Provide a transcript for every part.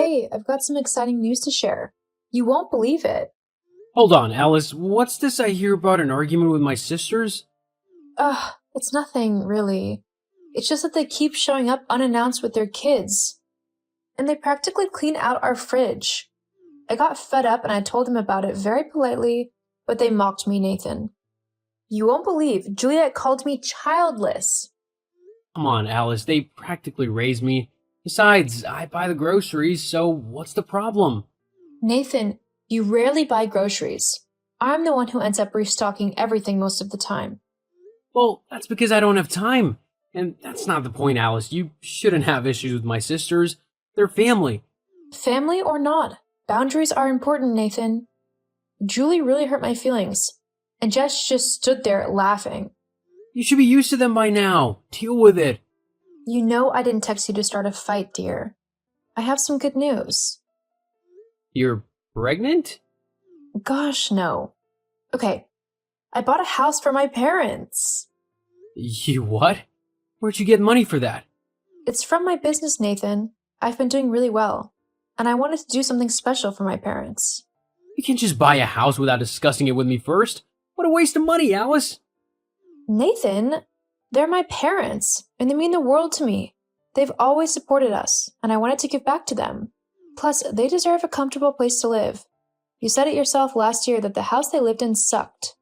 Hey, I've got some exciting news to share. You won't believe it. Hold on, Alice. What's this I hear about an argument with my sisters? Ugh, it's nothing, really. It's just that they keep showing up unannounced with their kids. And they practically clean out our fridge. I got fed up and I told them about it very politely, but they mocked me, Nathan. You won't believe, Juliet called me childless. Come on, Alice. They practically raised me. Besides, I buy the groceries, so what's the problem? Nathan, you rarely buy groceries. I'm the one who ends up restocking everything most of the time. Well, that's because I don't have time. And that's not the point, Alice. You shouldn't have issues with my sisters. They're family. Family or not, boundaries are important, Nathan. Julie really hurt my feelings, and Jess just stood there laughing. You should be used to them by now. Deal with it. You know I didn't text you to start a fight, dear. I have some good news. You're pregnant? Gosh, no. Okay, I bought a house for my parents. You what? Where'd you get money for that? It's from my business, Nathan. I've been doing really well, and I wanted to do something special for my parents. You can't just buy a house without discussing it with me first. What a waste of money, Alice. Nathan, they're my parents, and they mean the world to me. They've always supported us, and I wanted to give back to them. Plus, they deserve a comfortable place to live. You said it yourself last year that the house they lived in sucked.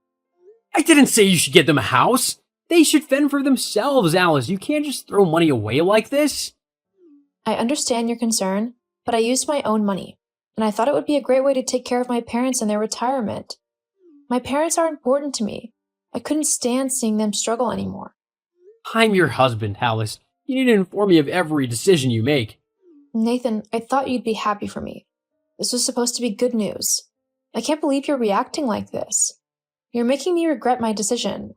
I didn't say you should get them a house. They should fend for themselves, Alice. You can't just throw money away like this. I understand your concern, but I used my own money, and I thought it would be a great way to take care of my parents in their retirement. My parents are important to me. I couldn't stand seeing them struggle anymore. I'm your husband, Alice. You need to inform me of every decision you make. Nathan, I thought you'd be happy for me. This was supposed to be good news. I can't believe you're reacting like this. You're making me regret my decision.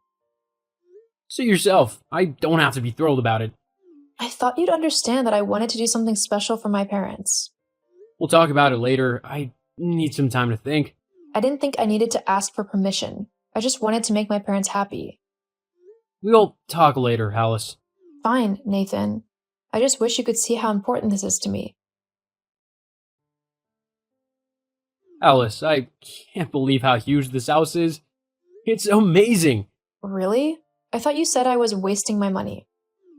Suit yourself. I don't have to be thrilled about it. I thought you'd understand that I wanted to do something special for my parents. We'll talk about it later. I need some time to think. I didn't think I needed to ask for permission. I just wanted to make my parents happy. We'll talk later, Alice. Fine, Nathan. I just wish you could see how important this is to me. Alice, I can't believe how huge this house is. It's amazing. Really? I thought you said I was wasting my money.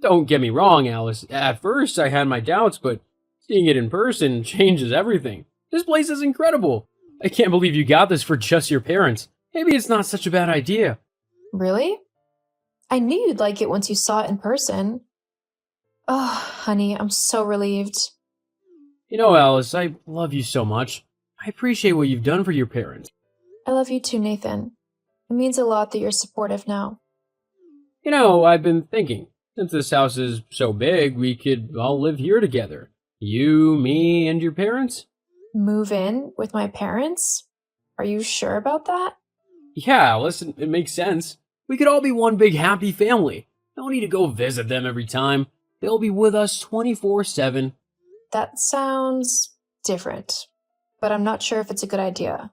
Don't get me wrong, Alice. At first, I had my doubts, but seeing it in person changes everything. This place is incredible. I can't believe you got this for just your parents. Maybe it's not such a bad idea. Really? I knew you'd like it once you saw it in person. Oh, honey, I'm so relieved. You know, Alice, I love you so much. I appreciate what you've done for your parents. I love you too, Nathan. It means a lot that you're supportive now. You know, I've been thinking, since this house is so big, we could all live here together. You, me, and your parents? Move in with my parents? Are you sure about that? Yeah, listen, it makes sense. We could all be one big happy family. Don't need to go visit them every time. They'll be with us 24/7. That sounds different, but I'm not sure if it's a good idea.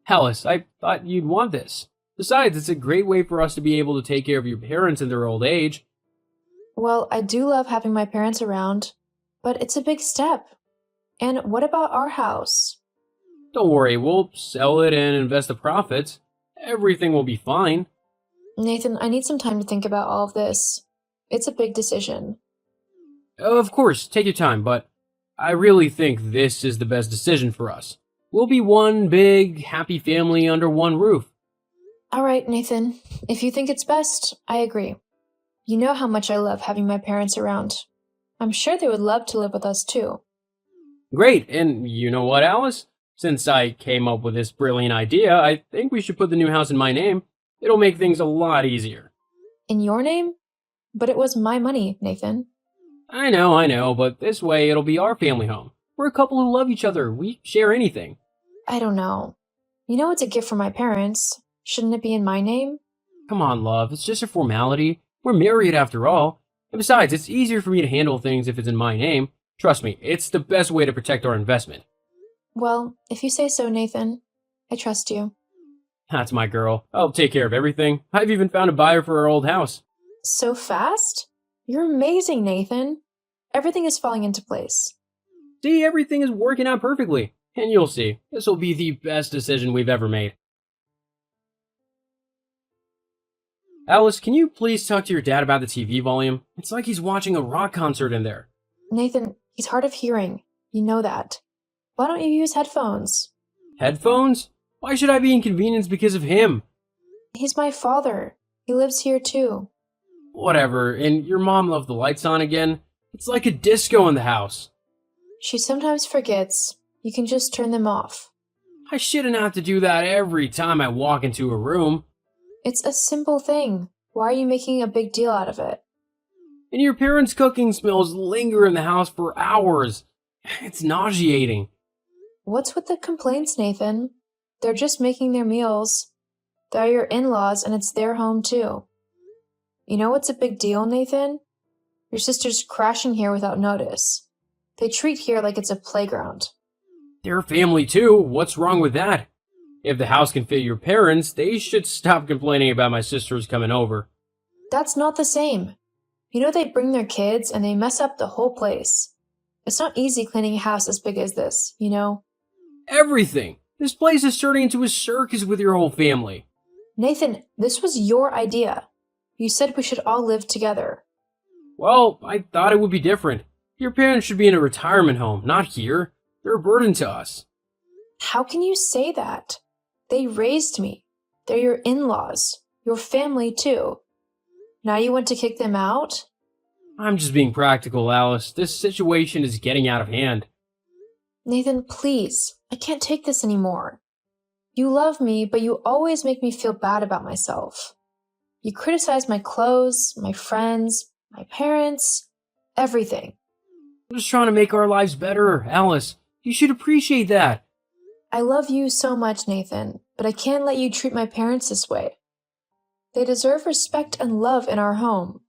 Alice, I thought you'd want this. Besides, it's a great way for us to be able to take care of your parents in their old age. Well, I do love having my parents around, but it's a big step. And what about our house? Don't worry, we'll sell it and invest the profits. Everything will be fine. Nathan, I need some time to think about all of this. It's a big decision. Of course, take your time, but I really think this is the best decision for us. We'll be one big, happy family under one roof. All right, Nathan. If you think it's best, I agree. You know how much I love having my parents around. I'm sure they would love to live with us too. Great, and you know what, Alice? Since I came up with this brilliant idea, I think we should put the new house in my name. It'll make things a lot easier. In your name? But it was my money, Nathan. I know, but this way it'll be our family home. We're a couple who love each other. We share anything. I don't know. You know it's a gift from my parents. Shouldn't it be in my name? Come on, love. It's just a formality. We're married after all. And besides, it's easier for me to handle things if it's in my name. Trust me, it's the best way to protect our investment. Well, if you say so, Nathan. I trust you. That's my girl. I'll take care of everything. I've even found a buyer for our old house. So fast? You're amazing, Nathan. Everything is falling into place. See, everything is working out perfectly. And you'll see, this will be the best decision we've ever made. Alice, can you please talk to your dad about the TV volume? It's like he's watching a rock concert in there. Nathan, he's hard of hearing. You know that. Why don't you use headphones? Headphones? Why should I be inconvenienced because of him? He's my father. He lives here too. Whatever, and your mom left the lights on again? It's like a disco in the house. She sometimes forgets. You can just turn them off. I shouldn't have to do that every time I walk into a room. It's a simple thing. Why are you making a big deal out of it? And your parents' cooking smells linger in the house for hours. It's nauseating. What's with the complaints, Nathan? They're just making their meals. They're your in-laws and it's their home too. You know what's a big deal, Nathan? Your sister's crashing here without notice. They treat here like it's a playground. They're family too. What's wrong with that? If the house can fit your parents, they should stop complaining about my sisters coming over. That's not the same. You know they bring their kids and they mess up the whole place. It's not easy cleaning a house as big as this, you know? Everything. This place is turning into a circus with your whole family. Nathan, this was your idea. You said we should all live together. Well, I thought it would be different. Your parents should be in a retirement home, not here. They're a burden to us. How can you say that? They raised me. They're your in-laws. Your family, too. Now you want to kick them out? I'm just being practical, Alice. This situation is getting out of hand. Nathan, please. I can't take this anymore. You love me, but you always make me feel bad about myself. You criticize my clothes, my friends, my parents, everything. I'm just trying to make our lives better, Alice. You should appreciate that. I love you so much, Nathan, but I can't let you treat my parents this way. They deserve respect and love in our home.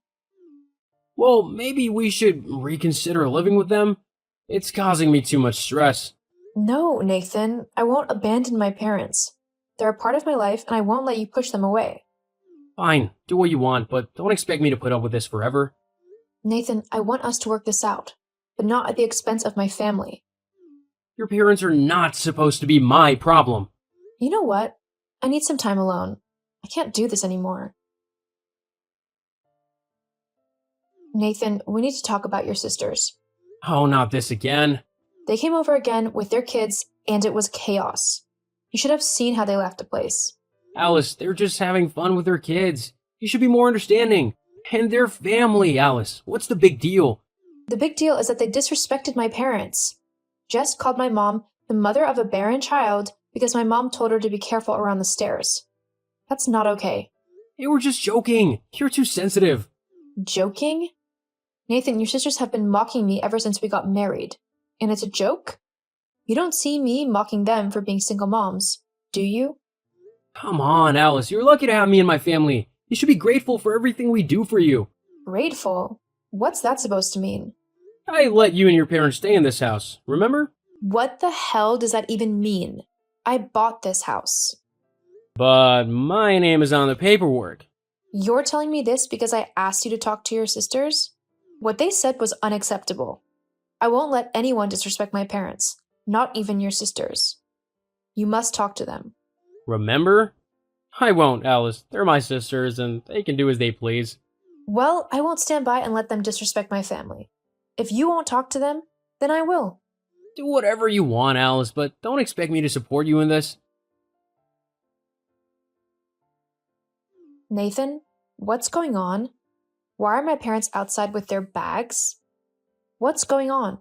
Well, maybe we should reconsider living with them? It's causing me too much stress. No, Nathan, I won't abandon my parents. They're a part of my life, and I won't let you push them away. Fine, do what you want, but don't expect me to put up with this forever. Nathan, I want us to work this out, but not at the expense of my family. Your parents are not supposed to be my problem. You know what? I need some time alone. I can't do this anymore. Nathan, we need to talk about your sisters. Oh, not this again. They came over again with their kids, and it was chaos. You should have seen how they left the place. Alice, they're just having fun with their kids. You should be more understanding. And their family, Alice. What's the big deal? The big deal is that they disrespected my parents. Jess called my mom the mother of a barren child because my mom told her to be careful around the stairs. That's not okay. They were just joking. You're too sensitive. Joking? Nathan, your sisters have been mocking me ever since we got married. And it's a joke? You don't see me mocking them for being single moms, do you? Come on, Alice. You're lucky to have me and my family. You should be grateful for everything we do for you. Grateful? What's that supposed to mean? I let you and your parents stay in this house, remember? What the hell does that even mean? I bought this house. But my name is on the paperwork. You're telling me this because I asked you to talk to your sisters? What they said was unacceptable. I won't let anyone disrespect my parents, not even your sisters. You must talk to them. Remember? I won't, Alice. They're my sisters, and they can do as they please. Well, I won't stand by and let them disrespect my family. If you won't talk to them, then I will. Do whatever you want, Alice, but don't expect me to support you in this. Nathan, what's going on? Why are my parents outside with their bags? What's going on?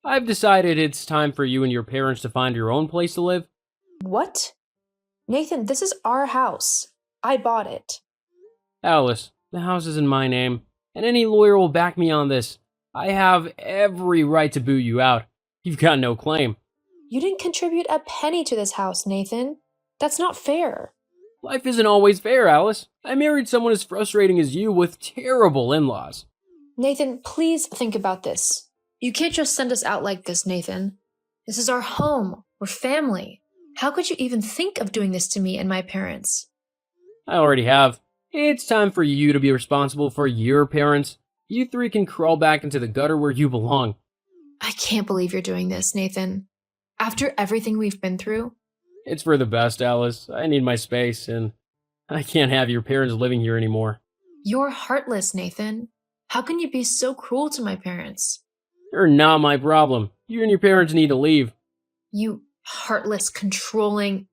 I've decided it's time for you and your parents to find your own place to live. What? Nathan, this is our house. I bought it. Alice, the house is in my name, and any lawyer will back me on this. I have every right to boot you out. You've got no claim. You didn't contribute a penny to this house, Nathan. That's not fair. Life isn't always fair, Alice. I married someone as frustrating as you with terrible in-laws. Nathan, please think about this. You can't just send us out like this, Nathan. This is our home. We're family. How could you even think of doing this to me and my parents? I already have. It's time for you to be responsible for your parents. You three can crawl back into the gutter where you belong. I can't believe you're doing this, Nathan. After everything we've been through, It's for the best, Alice. I need my space, and I can't have your parents living here anymore. you're heartless, Nathan. How can you be so cruel to my parents? You're not my problem. You and your parents need to leave. You heartless, controlling.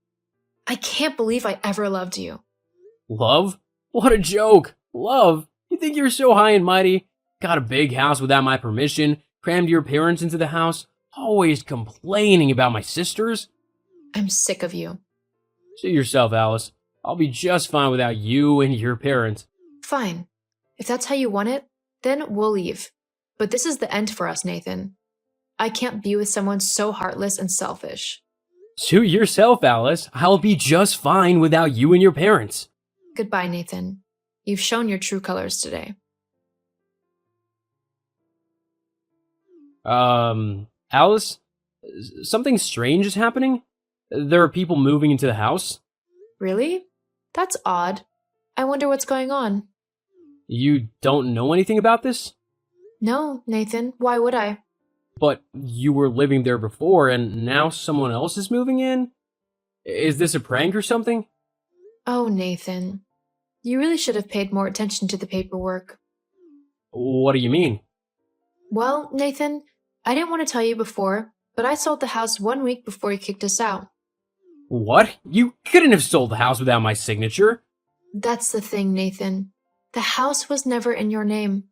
I can't believe I ever loved you. Love? What a joke. Love? You think you're so high and mighty? Got a big house without my permission, crammed your parents into the house, always complaining about my sisters? I'm sick of you. Suit yourself, Alice. I'll be just fine without you and your parents. Fine. If that's how you want it, then we'll leave. But this is the end for us, Nathan. I can't be with someone so heartless and selfish. Suit yourself, Alice. I'll be just fine without you and your parents. Goodbye, Nathan. You've shown your true colors today. Alice? Something strange is happening? There are people moving into the house? Really? That's odd. I wonder what's going on. You don't know anything about this? No, Nathan, why would I? But you were living there before, and now someone else is moving in? Is this a prank or something? Oh, Nathan. You really should have paid more attention to the paperwork. What do you mean? Well, Nathan, I didn't want to tell you before, but I sold the house 1 week before you kicked us out. What? You couldn't have sold the house without my signature. That's the thing, Nathan. The house was never in your name.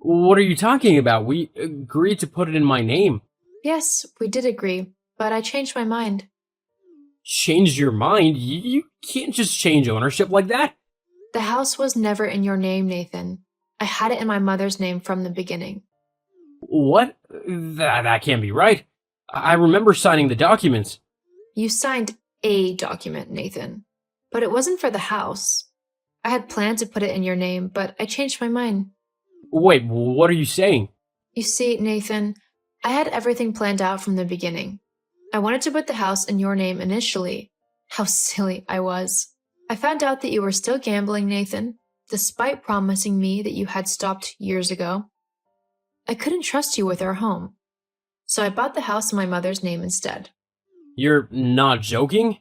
What are you talking about? We agreed to put it in my name. Yes, we did agree, but I changed my mind. Changed your mind? You can't just change ownership like that. The house was never in your name, Nathan. I had it in my mother's name from the beginning. What? That can't be right. I remember signing the documents. You signed a document, Nathan, but it wasn't for the house. I had planned to put it in your name, but I changed my mind. Wait, what are you saying? You see, Nathan, I had everything planned out from the beginning. I wanted to put the house in your name initially. How silly I was. I found out that you were still gambling, Nathan, despite promising me that you had stopped years ago. I couldn't trust you with our home, so I bought the house in my mother's name instead. You're not joking?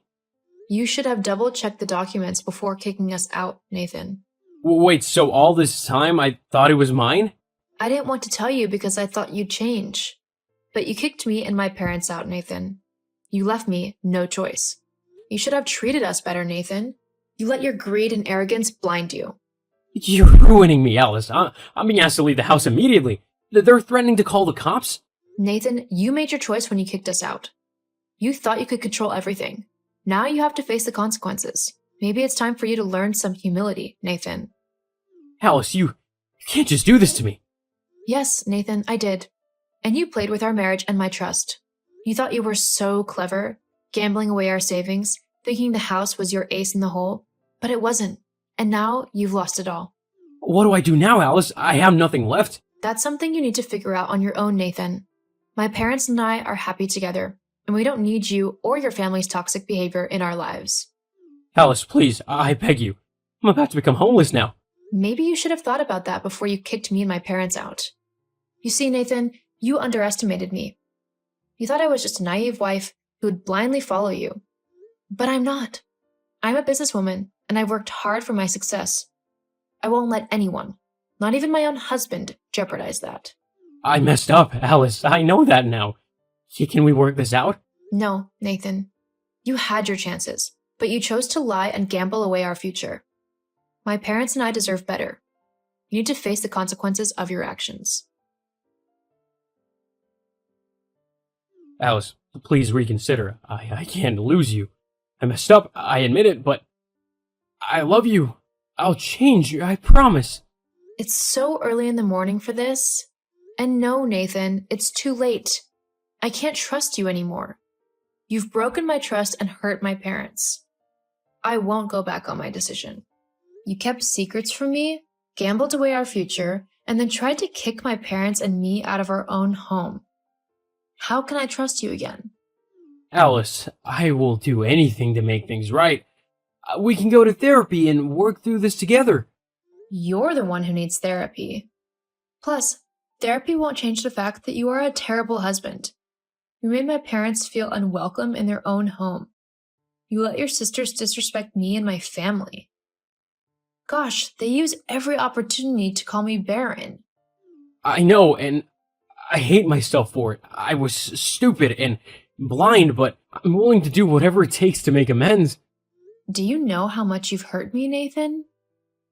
You should have double-checked the documents before kicking us out, Nathan. Wait, so all this time I thought it was mine? I didn't want to tell you because I thought you'd change. But you kicked me and my parents out, Nathan. You left me no choice. You should have treated us better, Nathan. You let your greed and arrogance blind you. You're ruining me, Alice. I'm being asked to leave the house immediately. They're threatening to call the cops? Nathan, you made your choice when you kicked us out. You thought you could control everything. Now you have to face the consequences. Maybe it's time for you to learn some humility, Nathan. Alice, you can't just do this to me. Yes, Nathan, I did. And you played with our marriage and my trust. You thought you were so clever, gambling away our savings, thinking the house was your ace in the hole, but it wasn't. And now you've lost it all. What do I do now, Alice? I have nothing left. That's something you need to figure out on your own, Nathan. My parents and I are happy together, and we don't need you or your family's toxic behavior in our lives. Alice, please, I beg you. I'm about to become homeless now. Maybe you should have thought about that before you kicked me and my parents out. You see, Nathan, you underestimated me. You thought I was just a naive wife who would blindly follow you. But I'm not. I'm a businesswoman, and I worked hard for my success. I won't let anyone, not even my own husband, jeopardize that. I messed up, Alice. I know that now. Can we work this out? No, Nathan. You had your chances, but you chose to lie and gamble away our future. My parents and I deserve better. You need to face the consequences of your actions. Alice, please reconsider. I can't lose you. I messed up, I admit it, but I love you. I'll change, I promise. It's so early in the morning for this. And no, Nathan, it's too late. I can't trust you anymore. You've broken my trust and hurt my parents. I won't go back on my decision. You kept secrets from me, gambled away our future, and then tried to kick my parents and me out of our own home. How can I trust you again? Alice, I will do anything to make things right. We can go to therapy and work through this together. You're the one who needs therapy. Plus, Therapy won't change the fact that you are a terrible husband. You made my parents feel unwelcome in their own home. You let your sisters disrespect me and my family. Gosh, they use every opportunity to call me barren. I know, and I hate myself for it. I was stupid and blind, but I'm willing to do whatever it takes to make amends. Do you know how much you've hurt me, Nathan?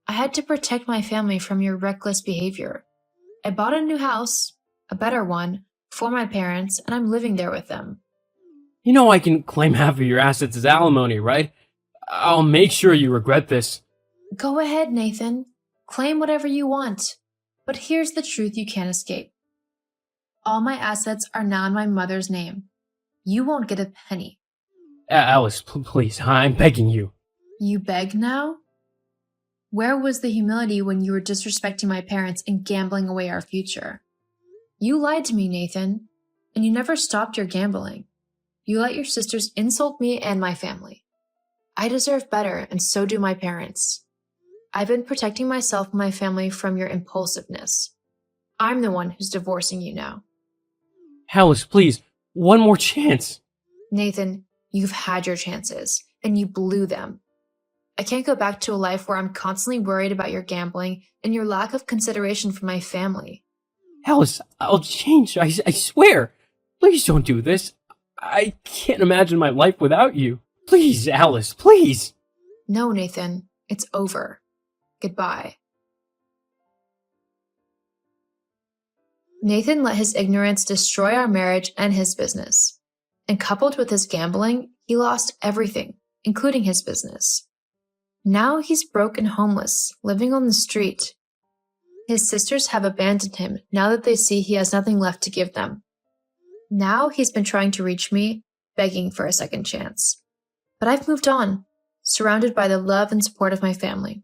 I had to protect my family from your reckless behavior. I bought a new house, a better one, for my parents, and I'm living there with them. You know I can claim half of your assets as alimony, right? I'll make sure you regret this. Go ahead, Nathan. Claim whatever you want. But here's the truth you can't escape. All my assets are now in my mother's name. You won't get a penny. Alice, please, I'm begging you. You beg now? Where was the humility when you were disrespecting my parents and gambling away our future? You lied to me, Nathan, and you never stopped your gambling. You let your sisters insult me and my family. I deserve better, and so do my parents. I've been protecting myself and my family from your impulsiveness. I'm the one who's divorcing you now. Alice, please, one more chance. Nathan, you've had your chances, and you blew them. I can't go back to a life where I'm constantly worried about your gambling and your lack of consideration for my family. Alice, I'll change, I swear. Please don't do this. I can't imagine my life without you. Please, Alice, please. No, Nathan, it's over. Goodbye. Nathan let his ignorance destroy our marriage and his business. And coupled with his gambling, he lost everything, including his business. Now he's broke and homeless, living on the street. His sisters have abandoned him now that they see he has nothing left to give them. Now he's been trying to reach me, begging for a second chance. But I've moved on, surrounded by the love and support of my family.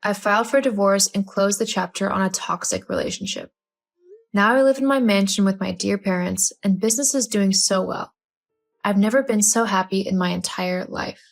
I've filed for divorce and closed the chapter on a toxic relationship. Now I live in my mansion with my dear parents, and business is doing so well. I've never been so happy in my entire life.